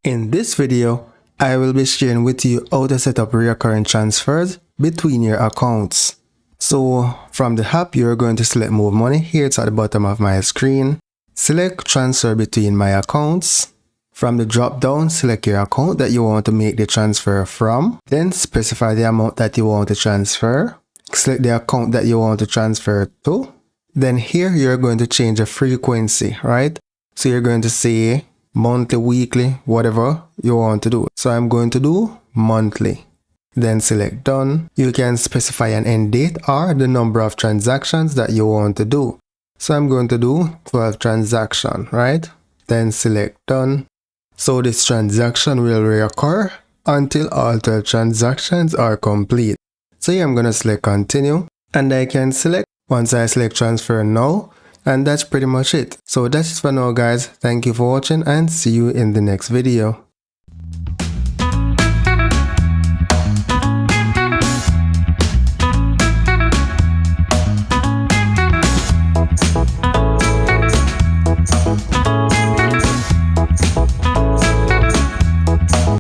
In this video, I will be sharing with you how to set up recurring transfers between your accounts. So from the app, you're going to select Move Money. Here it's at the bottom of my screen. Select Transfer between my accounts. From the drop down, select your account that you want to make the transfer from. Then specify the amount that you want to transfer. Select the account that you want to transfer to. Then here you're going to change the frequency, right? So you're going to say monthly, weekly, whatever you want to do. So I'm going to do monthly. Then select done. You can specify an end date or the number of transactions that you want to do. So I'm going to do 12 transactions, right? Then select done. So this transaction will reoccur until all 12 transactions are complete. So here I'm going to select continue and I can select once I select transfer now. And that's pretty much it. So that's it for now guys. Thank you for watching and see you in the next video.